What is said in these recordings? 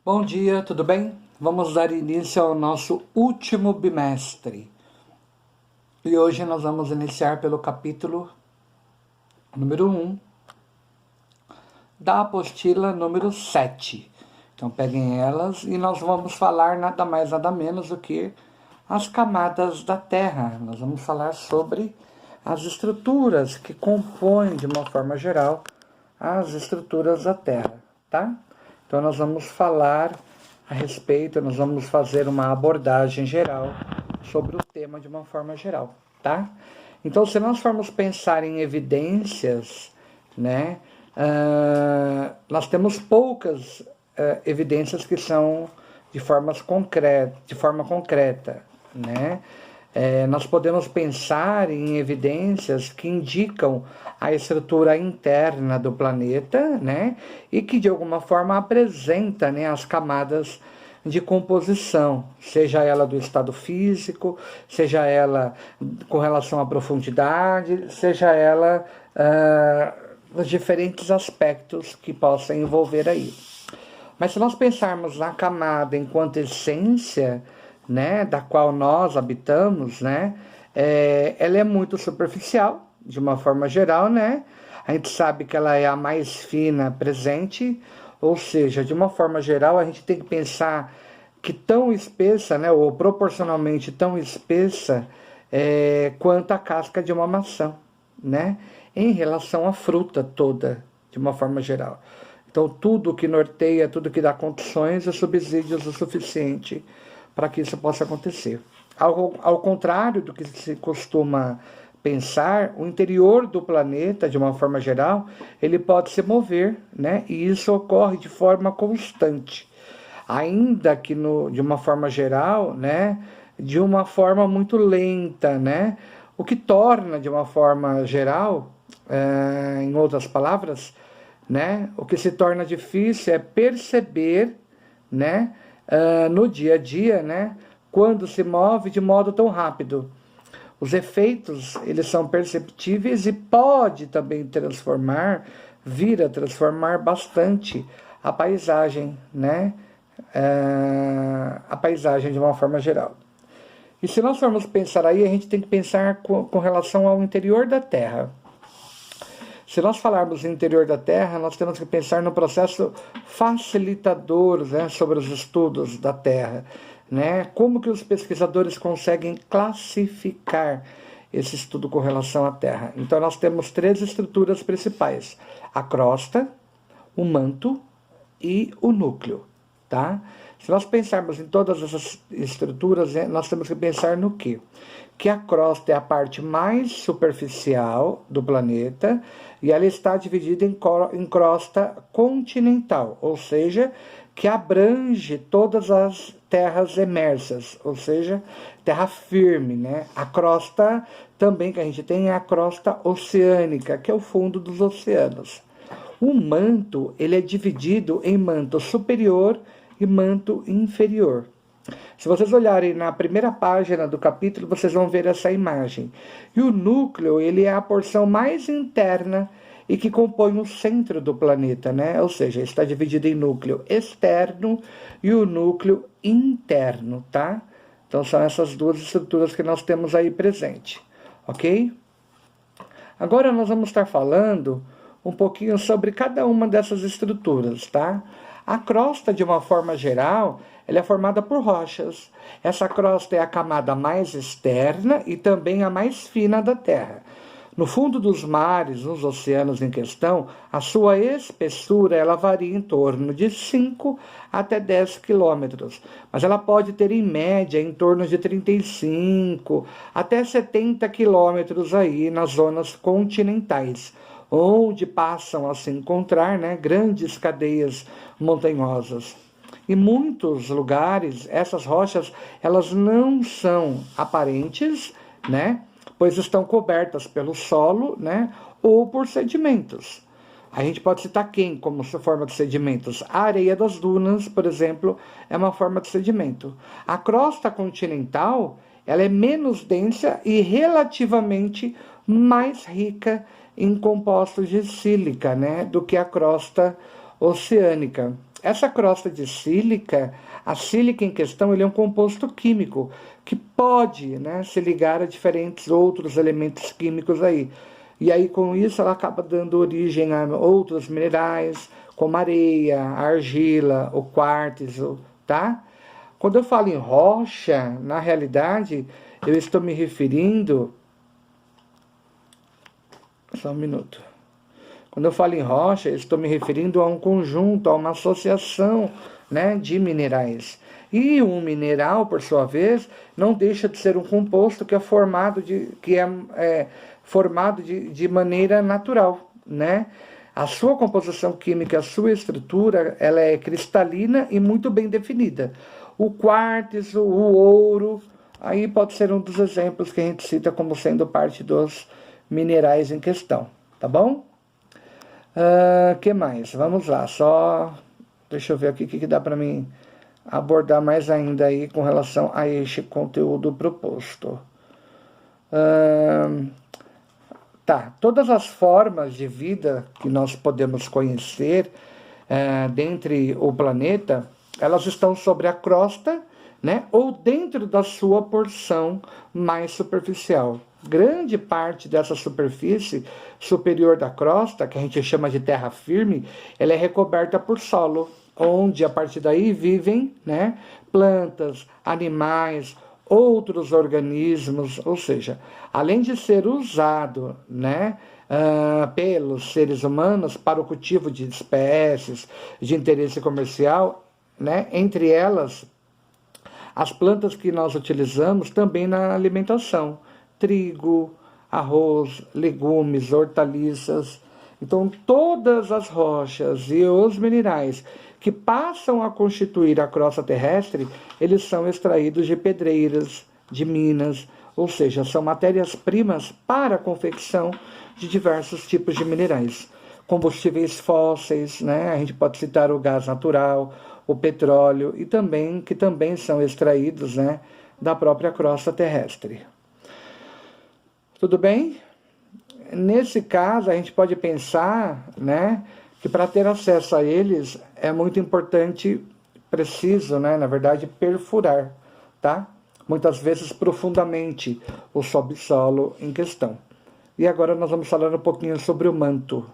Bom dia, tudo bem? Vamos dar início ao nosso último bimestre. E hoje nós vamos iniciar pelo capítulo número 1 da apostila número 7. Então peguem elas e nós vamos falar nada mais nada menos do que as camadas da Terra. Nós vamos falar sobre as estruturas que compõem, de uma forma geral, as estruturas da Terra, tá? Então nós vamos falar a respeito, nós vamos fazer uma abordagem geral sobre o tema de uma forma geral, tá? Então, se nós formos pensar em evidências, né, nós temos poucas evidências que são de forma concreta, né? Nós podemos pensar em evidências que indicam a estrutura interna do planeta, né? E que de alguma forma apresenta, né, as camadas de composição, seja ela do estado físico, seja ela com relação à profundidade, seja ela os diferentes aspectos que possam envolver aí. Mas se nós pensarmos na camada enquanto essência, né, da qual nós habitamos, né, ela é muito superficial, de uma forma geral, né? A gente sabe que ela é a mais fina presente, ou seja, de uma forma geral, a gente tem que pensar que tão espessa, né, ou proporcionalmente tão espessa, quanto a casca de uma maçã, né, em relação à fruta toda, de uma forma geral. Então, tudo que norteia, tudo que dá condições e subsídios o suficiente para que isso possa acontecer. Ao contrário do que se costuma pensar, o interior do planeta, de uma forma geral, ele pode se mover, né? E isso ocorre de forma constante. Ainda que, de uma forma geral, né? De uma forma muito lenta, né? O que torna, de uma forma geral, em outras palavras, né? O que se torna difícil é perceber, né? No dia a dia, né, quando se move de modo tão rápido. Os efeitos, eles são perceptíveis e pode também vir a transformar bastante a paisagem, né, a paisagem de uma forma geral. E se nós formos pensar aí, a gente tem que pensar com relação ao interior da Terra. Se nós falarmos no interior da Terra, nós temos que pensar no processo facilitador, né, sobre os estudos da Terra. Né? Como que os pesquisadores conseguem classificar esse estudo com relação à Terra? Então, nós temos 3 estruturas principais: a crosta, o manto e o núcleo. Tá? Se nós pensarmos em todas essas estruturas, nós temos que pensar no quê? Que a crosta é a parte mais superficial do planeta e ela está dividida em crosta continental, ou seja, que abrange todas as terras emersas, ou seja, terra firme, né? A crosta também que a gente tem é a crosta oceânica, que é o fundo dos oceanos. O manto, ele é dividido em manto superior e manto inferior. Se vocês olharem na primeira página do capítulo, vocês vão ver essa imagem. E o núcleo, ele é a porção mais interna e que compõe o centro do planeta, né? Ou seja, está dividido em núcleo externo e o núcleo interno, tá? Então são essas 2 estruturas que nós temos aí presente, ok? Agora nós vamos estar falando um pouquinho sobre cada uma dessas estruturas, tá? A crosta, de uma forma geral, ela é formada por rochas. Essa crosta é a camada mais externa e também a mais fina da Terra. No fundo dos mares, nos oceanos em questão, a sua espessura ela varia em torno de 5 até 10 quilômetros, mas ela pode ter em média em torno de 35 até 70 quilômetros aí nas zonas continentais, onde passam a se encontrar, né, grandes cadeias montanhosas. Em muitos lugares, essas rochas elas não são aparentes, né, pois estão cobertas pelo solo, né, ou por sedimentos. A gente pode citar quem como forma de sedimentos? A areia das dunas, por exemplo, é uma forma de sedimento. A crosta continental ela é menos densa e relativamente mais rica em compostos de sílica, né, do que a crosta oceânica. essa crosta de sílica, a sílica em questão, ele é um composto químico que pode, né, se ligar a diferentes outros elementos químicos aí. E aí, com isso, ela acaba dando origem a outros minerais, como areia, argila, o quartzo, tá? Quando eu falo em rocha, na realidade, eu estou me referindo... Só um minuto. Quando eu falo em rocha, eu estou me referindo a um conjunto, a uma associação, né, de minerais. E um mineral, por sua vez, não deixa de ser um composto que é formado de maneira natural, né? A sua composição química, a sua estrutura, ela é cristalina e muito bem definida. O quartzo, o ouro, aí pode ser um dos exemplos que a gente cita como sendo parte dos minerais em questão, tá bom? Que mais? Vamos lá, deixa eu ver aqui o que dá para mim abordar mais ainda aí com relação a este conteúdo proposto. Todas as formas de vida que nós podemos conhecer dentre o planeta, elas estão sobre a crosta, né, ou dentro da sua porção mais superficial. Grande parte dessa superfície superior da crosta, que a gente chama de terra firme, ela é recoberta por solo, onde a partir daí vivem, né, plantas, animais, outros organismos, ou seja, além de ser usado, né, pelos seres humanos para o cultivo de espécies de interesse comercial, né, entre elas as plantas que nós utilizamos também na alimentação, trigo, arroz, legumes, hortaliças. Então, todas as rochas e os minerais que passam a constituir a crosta terrestre, eles são extraídos de pedreiras, de minas, ou seja, são matérias-primas para a confecção de diversos tipos de minerais. Combustíveis fósseis, né? A gente pode citar o gás natural, o petróleo, e que também são extraídos, né, da própria crosta terrestre. Tudo bem? Nesse caso, a gente pode pensar, né, que para ter acesso a eles é muito importante, preciso, né, na verdade, perfurar, tá? Muitas vezes profundamente o subsolo em questão. E agora nós vamos falar um pouquinho sobre o manto.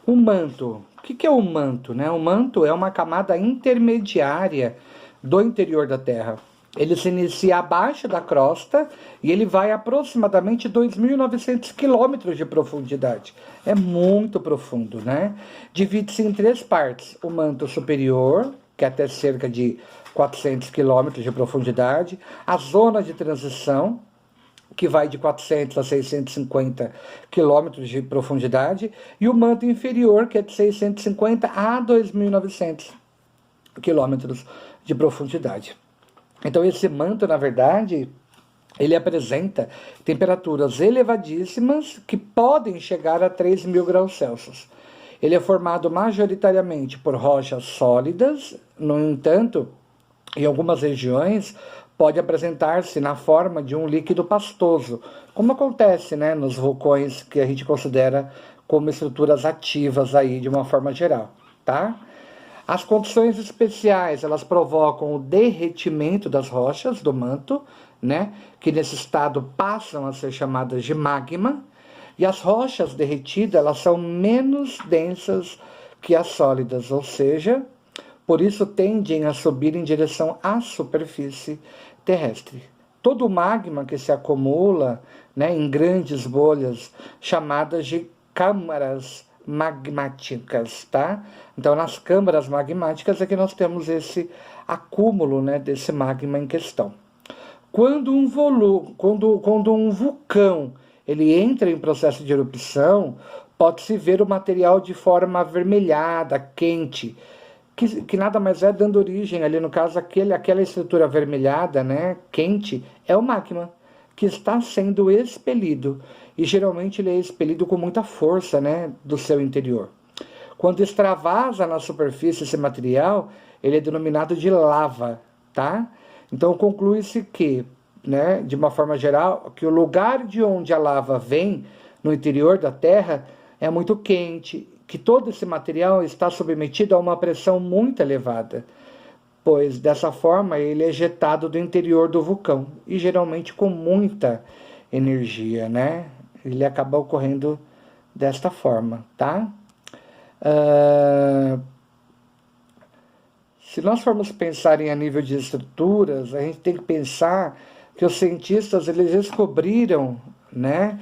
O manto. O que é o manto, né? O manto é uma camada intermediária do interior da Terra. Ele se inicia abaixo da crosta e ele vai a aproximadamente 2.900 quilômetros de profundidade. É muito profundo, né? Divide-se em 3 partes. O manto superior, que é até cerca de 400 quilômetros de profundidade. A zona de transição, que vai de 400 a 650 quilômetros de profundidade. E o manto inferior, que é de 650 a 2.900 quilômetros de profundidade. Então, esse manto, na verdade, ele apresenta temperaturas elevadíssimas que podem chegar a 3.000 graus Celsius. Ele é formado majoritariamente por rochas sólidas, no entanto, em algumas regiões, pode apresentar-se na forma de um líquido pastoso, como acontece, né, nos vulcões que a gente considera como estruturas ativas aí de uma forma geral, tá? As condições especiais, elas provocam o derretimento das rochas do manto, né, que nesse estado passam a ser chamadas de magma, e as rochas derretidas, elas são menos densas que as sólidas, ou seja, por isso tendem a subir em direção à superfície terrestre. Todo o magma que se acumula, né, em grandes bolhas, chamadas de câmaras magmáticas, tá? Então, nas câmaras magmáticas é que nós temos esse acúmulo, né, desse magma em questão. Quando um vulcão ele entra em processo de erupção, pode-se ver o material de forma avermelhada, quente, que nada mais é dando origem ali, no caso, aquela estrutura avermelhada, né, quente, é o magma que está sendo expelido. E geralmente ele é expelido com muita força, né, do seu interior. Quando extravasa na superfície esse material, ele é denominado de lava, tá? Então conclui-se que, né, de uma forma geral, que o lugar de onde a lava vem no interior da Terra é muito quente, que todo esse material está submetido a uma pressão muito elevada, pois dessa forma ele é ejetado do interior do vulcão e geralmente com muita energia, né? Ele acaba ocorrendo desta forma, tá? Se nós formos pensar em a nível de estruturas, a gente tem que pensar que os cientistas eles descobriram, né,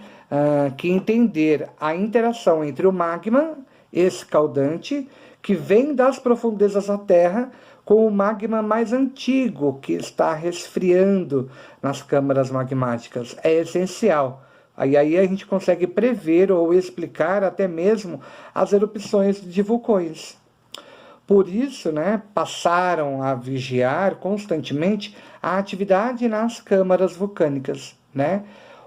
que entender a interação entre o magma escaldante, que vem das profundezas da Terra, com o magma mais antigo, que está resfriando nas câmaras magmáticas, é essencial. Aí a gente consegue prever ou explicar até mesmo as erupções de vulcões. Por isso, né, passaram a vigiar constantemente a atividade nas câmaras vulcânicas, né?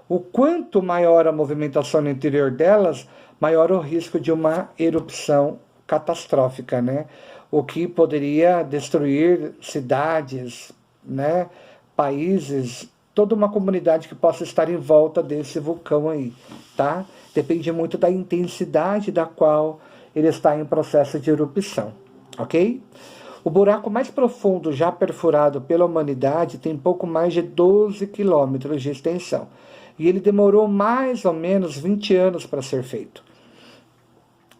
O quanto maior a movimentação no interior delas, maior o risco de uma erupção catastrófica, né? O que poderia destruir cidades, né, países, toda uma comunidade que possa estar em volta desse vulcão aí, tá? Depende muito da intensidade da qual ele está em processo de erupção, ok? O buraco mais profundo já perfurado pela humanidade tem pouco mais de 12 quilômetros de extensão, e ele demorou mais ou menos 20 anos para ser feito.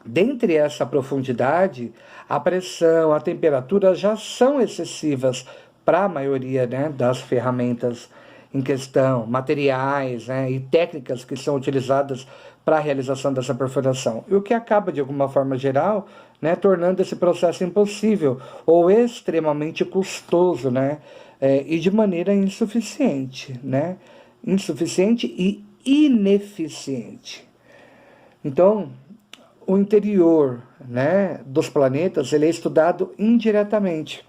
Dentre essa profundidade, a pressão, a temperatura já são excessivas para a maioria, né, das ferramentas em questão, materiais, né, e técnicas que são utilizadas para a realização dessa perfuração. E o que acaba, de alguma forma geral, né, tornando esse processo impossível ou extremamente custoso, né, e de maneira insuficiente, né, insuficiente e ineficiente. Então, o interior, né, dos planetas ele é estudado indiretamente.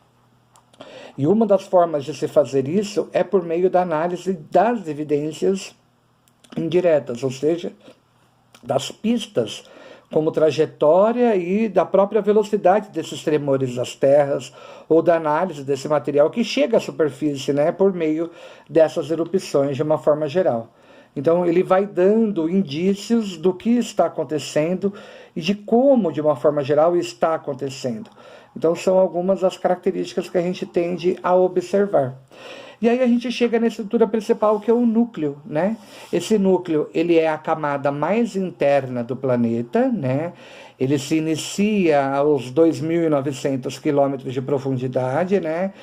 E uma das formas de se fazer isso é por meio da análise das evidências indiretas, ou seja, das pistas, como trajetória e da própria velocidade desses tremores das terras, ou da análise desse material que chega à superfície, né, por meio dessas erupções de uma forma geral. Então ele vai dando indícios do que está acontecendo e de como, de uma forma geral, está acontecendo. Então são algumas das características que a gente tende a observar. E aí a gente chega na estrutura principal, que é o núcleo, né? Esse núcleo, ele é a camada mais interna do planeta, né? Ele se inicia aos 2.900 quilômetros de profundidade, né?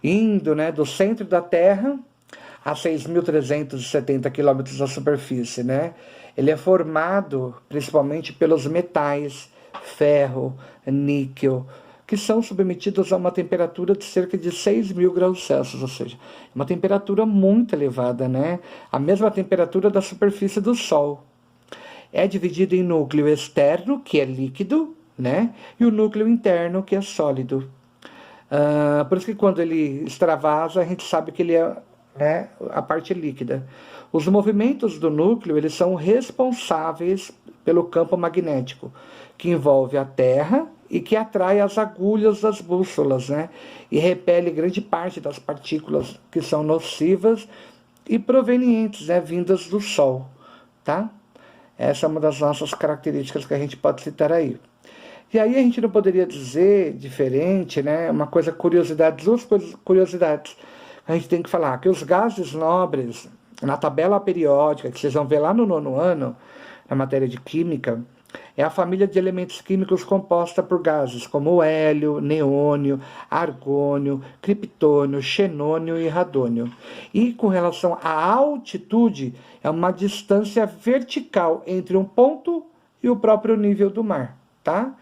Indo, né, do centro da Terra a 6.370 quilômetros da superfície, né? Ele é formado principalmente pelos metais, ferro, níquel, que são submetidos a uma temperatura de cerca de 6.000 graus Celsius, ou seja, uma temperatura muito elevada, né? A mesma temperatura da superfície do Sol. É dividido em núcleo externo, que é líquido, né? E o núcleo interno, que é sólido. Por isso que quando ele extravasa, a gente sabe que ele é, né, a parte líquida. Os movimentos do núcleo eles são responsáveis pelo campo magnético, que envolve a Terra e que atrai as agulhas das bússolas, né, e repele grande parte das partículas que são nocivas e provenientes, né, vindas do Sol. Tá? Essa é uma das nossas características que a gente pode citar aí. E aí a gente não poderia dizer diferente, né, uma coisa, curiosidade, duas curiosidades. A gente tem que falar que os gases nobres, na tabela periódica, que vocês vão ver lá no 9º ano, na matéria de química, é a família de elementos químicos composta por gases como hélio, neônio, argônio, criptônio, xenônio e radônio. E com relação à altitude, é uma distância vertical entre um ponto e o próprio nível do mar, tá?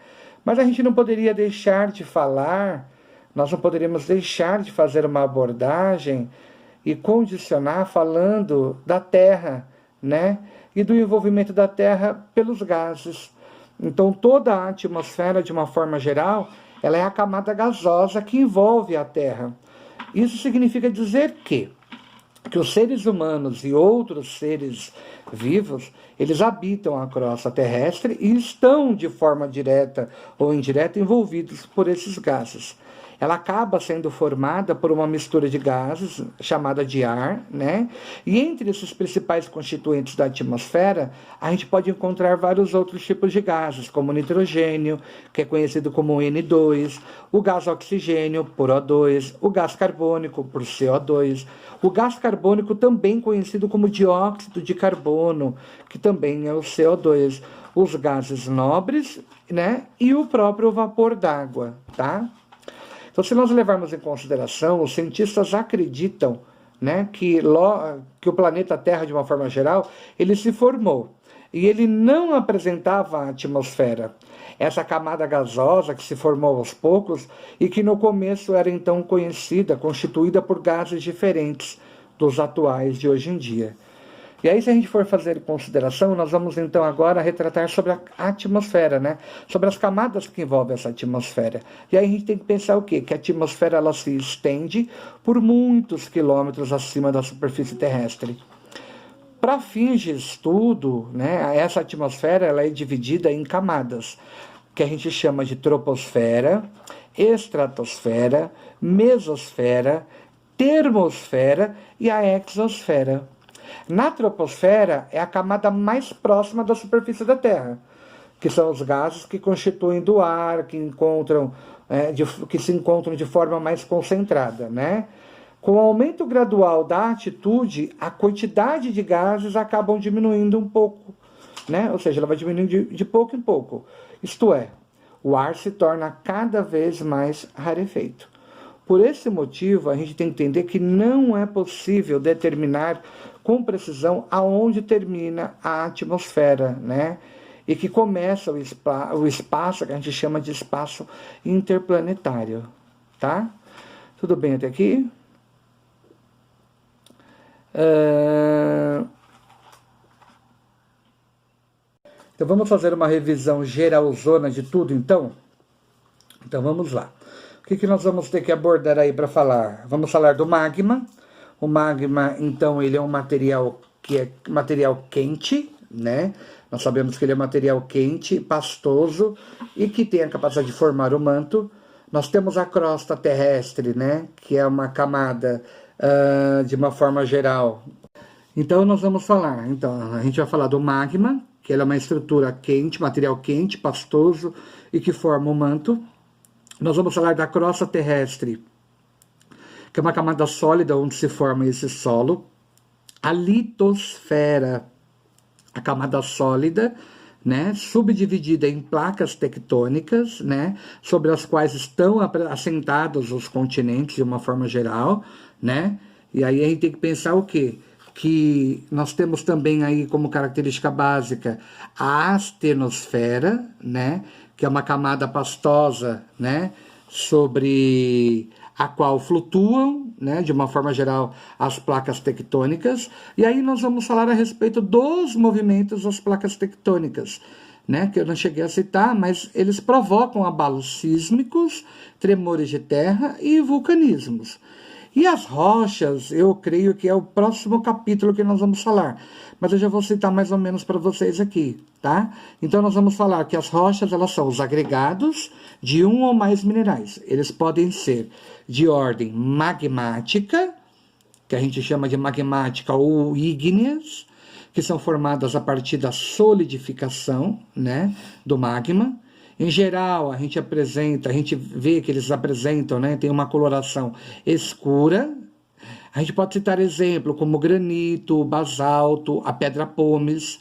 Mas a gente não poderia deixar de falar, nós não poderíamos deixar de fazer uma abordagem e condicionar falando da Terra, né? E do envolvimento da Terra pelos gases. Então, toda a atmosfera, de uma forma geral, ela é a camada gasosa que envolve a Terra. Isso significa dizer que os seres humanos e outros seres vivos, eles habitam a crosta terrestre e estão, de forma direta ou indireta, envolvidos por esses gases. ela acaba sendo formada por uma mistura de gases chamada de ar, né? E entre esses principais constituintes da atmosfera, a gente pode encontrar vários outros tipos de gases, como o nitrogênio, que é conhecido como N2, o gás oxigênio, por O2, o gás carbônico, por CO2, o gás carbônico também conhecido como dióxido de carbono, que também é o CO2, os gases nobres, né, e o próprio vapor d'água, tá? Então, se nós levarmos em consideração, os cientistas acreditam, né, que o planeta Terra, de uma forma geral, ele se formou e ele não apresentava a atmosfera, essa camada gasosa que se formou aos poucos e que no começo era então constituída por gases diferentes dos atuais de hoje em dia. E aí, se a gente for fazer consideração, nós vamos então agora retratar sobre a atmosfera, né? Sobre as camadas que envolvem essa atmosfera. E aí a gente tem que pensar o quê? Que a atmosfera ela se estende por muitos quilômetros acima da superfície terrestre. Para fins de estudo, né, essa atmosfera ela é dividida em camadas, que a gente chama de troposfera, estratosfera, mesosfera, termosfera e a exosfera. Na troposfera é a camada mais próxima da superfície da Terra, que são os gases que constituem do ar, que se encontram de forma mais concentrada, né? Com o aumento gradual da altitude, a quantidade de gases acabam diminuindo um pouco, né? Ou seja, ela vai diminuindo de pouco em pouco. Isto é, o ar se torna cada vez mais rarefeito. Por esse motivo, a gente tem que entender que não é possível determinar com precisão aonde termina a atmosfera, né? E que começa o espaço que a gente chama de espaço interplanetário, tá? Tudo bem até aqui? Então vamos fazer uma revisão geralzona de tudo, então? Então vamos lá. O que nós vamos ter que abordar aí para falar? Vamos falar do magma. O magma, então, ele é um material que é material quente, né? Nós sabemos que ele é material quente, pastoso e que tem a capacidade de formar o manto. Nós temos a crosta terrestre, né? Que é uma camada, de uma forma geral. Então, nós vamos falar. Então, a gente vai falar do magma, que ele é uma estrutura quente, material quente, pastoso e que forma o manto. Nós vamos falar da crosta terrestre, que é uma camada sólida onde se forma esse solo. A litosfera, a camada sólida, né, subdividida em placas tectônicas, né, sobre as quais estão assentados os continentes de uma forma geral, né? E aí a gente tem que pensar o quê? Que nós temos também aí como característica básica a astenosfera, né, que é uma camada pastosa, né, sobre a qual flutuam, né, de uma forma geral, as placas tectônicas. E aí nós vamos falar a respeito dos movimentos das placas tectônicas, né, que eu não cheguei a citar, mas eles provocam abalos sísmicos, tremores de terra e vulcanismos. E as rochas, eu creio que é o próximo capítulo que nós vamos falar. Mas eu já vou citar mais ou menos para vocês aqui, tá? Então nós vamos falar que as rochas, elas são os agregados de um ou mais minerais. Eles podem ser de ordem magmática, que a gente chama de magmática ou ígneas, que são formadas a partir da solidificação, né, do magma. Em geral, a gente vê que eles apresentam, né, tem uma coloração escura. A gente pode citar exemplo como granito, basalto, a pedra pómez.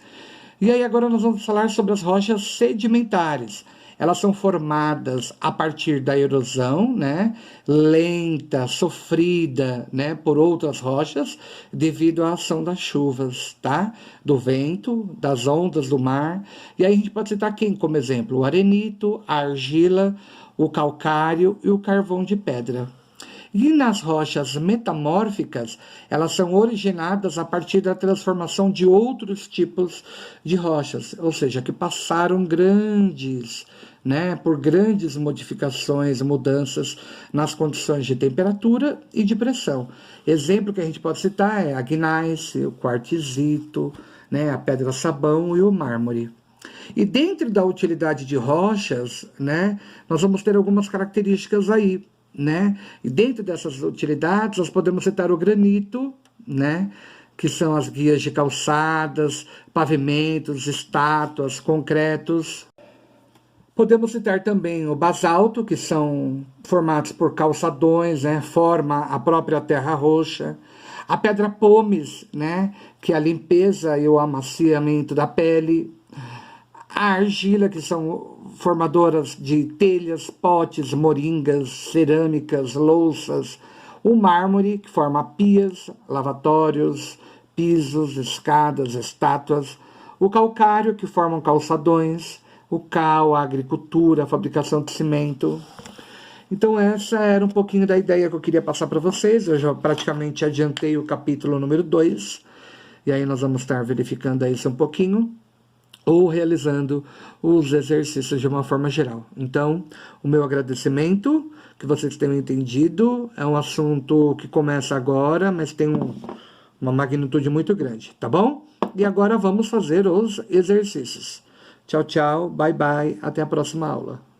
E aí agora nós vamos falar sobre as rochas sedimentares. Elas são formadas a partir da erosão, né, lenta, sofrida, né, por outras rochas, devido à ação das chuvas, tá? Do vento, das ondas do mar. E aí a gente pode citar quem como exemplo? O arenito, a argila, o calcário e o carvão de pedra. E nas rochas metamórficas, elas são originadas a partir da transformação de outros tipos de rochas, ou seja, que passaram por grandes modificações, mudanças nas condições de temperatura e de pressão. Exemplo que a gente pode citar é a gneiss, o quartzito, né, a pedra-sabão e o mármore. E dentro da utilidade de rochas, né, nós vamos ter algumas características aí, né? E dentro dessas utilidades, nós podemos citar o granito, né? Que são as guias de calçadas, pavimentos, estátuas, concretos. Podemos citar também o basalto, que são formados por calçadões, né? Forma a própria terra roxa. A pedra pomes, né? Que é a limpeza e o amaciamento da pele. A argila, que são formadoras de telhas, potes, moringas, cerâmicas, louças. O mármore, que forma pias, lavatórios, pisos, escadas, estátuas. O calcário, que formam calçadões. O cal, a agricultura, a fabricação de cimento. Então essa era um pouquinho da ideia que eu queria passar para vocês. Eu já praticamente adiantei o capítulo número 2. E aí nós vamos estar verificando isso um pouquinho, ou realizando os exercícios de uma forma geral. Então, o meu agradecimento, que vocês tenham entendido. É um assunto que começa agora, mas tem uma magnitude muito grande, tá bom? E agora vamos fazer os exercícios. Tchau, tchau, bye, bye, até a próxima aula.